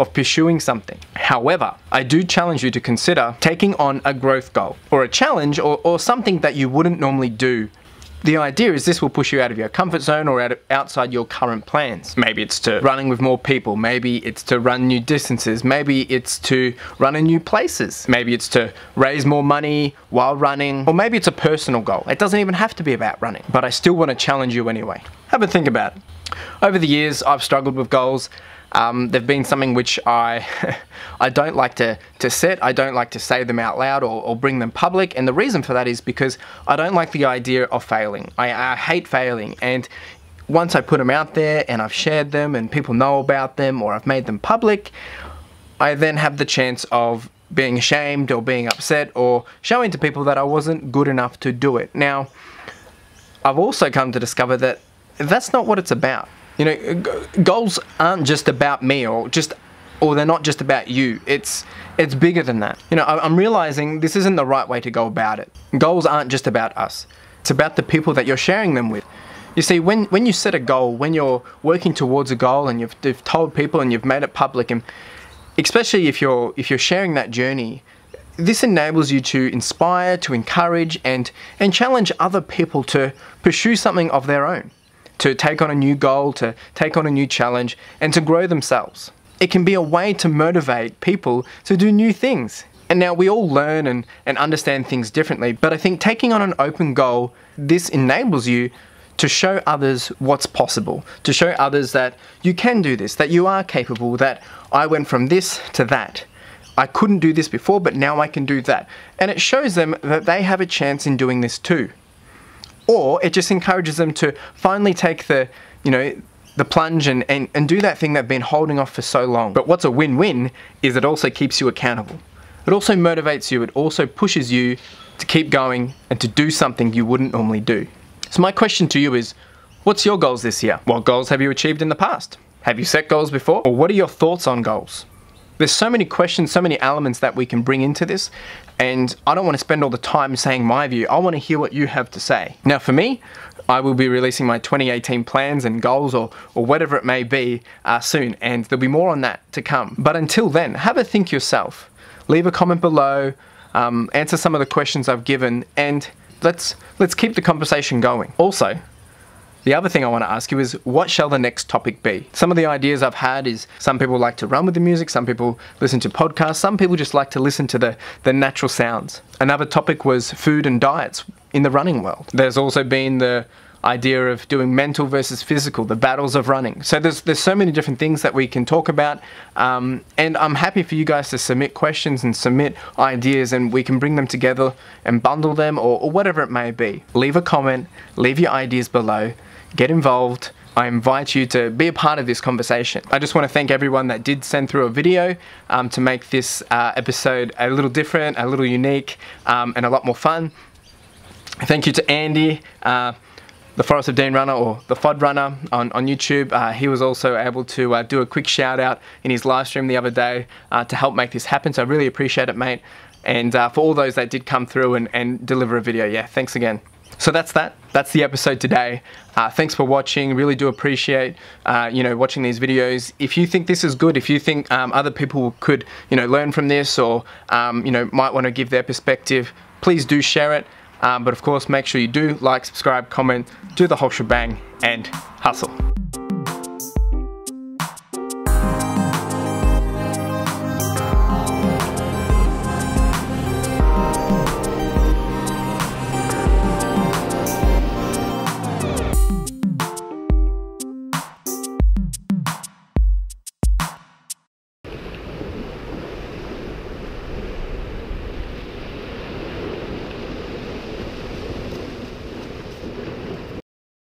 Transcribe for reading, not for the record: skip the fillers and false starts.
of pursuing something. However, I do challenge you to consider taking on a growth goal or a challenge or something that you wouldn't normally do. The idea is this will push you out of your comfort zone or outside your current plans. Maybe it's to running with more people, maybe it's to run new distances, maybe it's to run in new places, maybe it's to raise more money while running, or maybe it's a personal goal. It doesn't even have to be about running, but I still want to challenge you anyway. Have a think about it. Over the years, I've struggled with goals. They've been something which I don't like to set. I don't like to say them out loud or bring them public, and the reason for that is because I don't like the idea of failing. I hate failing, and once I put them out there and I've shared them and people know about them or I've made them public, I then have the chance of being ashamed or being upset or showing to people that I wasn't good enough to do it. Now, I've also come to discover that that's not what it's about. You know, goals aren't just about me or they're not just about you. It's bigger than that. You know, I'm realizing this isn't the right way to go about it. Goals aren't just about us. It's about the people that you're sharing them with. You see, when you set a goal, when you're working towards a goal and you've told people and you've made it public, and especially if you're sharing that journey, this enables you to inspire, to encourage, and challenge other people to pursue something of their own, to take on a new goal, to take on a new challenge, and to grow themselves. It can be a way to motivate people to do new things. And now we all learn and understand things differently, but I think taking on an open goal, this enables you to show others what's possible, to show others that you can do this, that you are capable, that I went from this to that. I couldn't do this before, but now I can do that. And it shows them that they have a chance in doing this too. Or it just encourages them to finally take the plunge and do that thing they've been holding off for so long. But what's a win-win is it also keeps you accountable. It also motivates you, it also pushes you to keep going and to do something you wouldn't normally do. So my question to you is, what's your goals this year? What goals have you achieved in the past? Have you set goals before? Or what are your thoughts on goals? There's so many questions, so many elements that we can bring into this, and I don't want to spend all the time saying my view. I want to hear what you have to say. Now for me, I will be releasing my 2018 plans and goals or whatever it may be soon, and there'll be more on that to come. But until then, have a think yourself. Leave a comment below, answer some of the questions I've given, and let's keep the conversation going. Also, the other thing I want to ask you is, what shall the next topic be? Some of the ideas I've had is some people like to run with the music, some people listen to podcasts, some people just like to listen to the natural sounds. Another topic was food and diets in the running world. There's also been the idea of doing mental versus physical, the battles of running. So there's so many different things that we can talk about, and I'm happy for you guys to submit questions and submit ideas, and we can bring them together and bundle them or whatever it may be. Leave a comment, leave your ideas below, get involved. I invite you to be a part of this conversation. I just want to thank everyone that did send through a video to make this episode a little different, a little unique, and a lot more fun. Thank you to Andy, the Forest of Dean Runner, or the FOD Runner on YouTube. He was also able to do a quick shout out in his live stream the other day to help make this happen, so I really appreciate it, mate. And for all those that did come through and deliver a video, yeah, thanks again. So that's the episode today. Thanks for watching. Really do appreciate watching these videos. If you think this is good, if you think other people could learn from this, or might want to give their perspective, please do share it. But of course, make sure you do like, subscribe, comment, do the whole shebang, and hustle.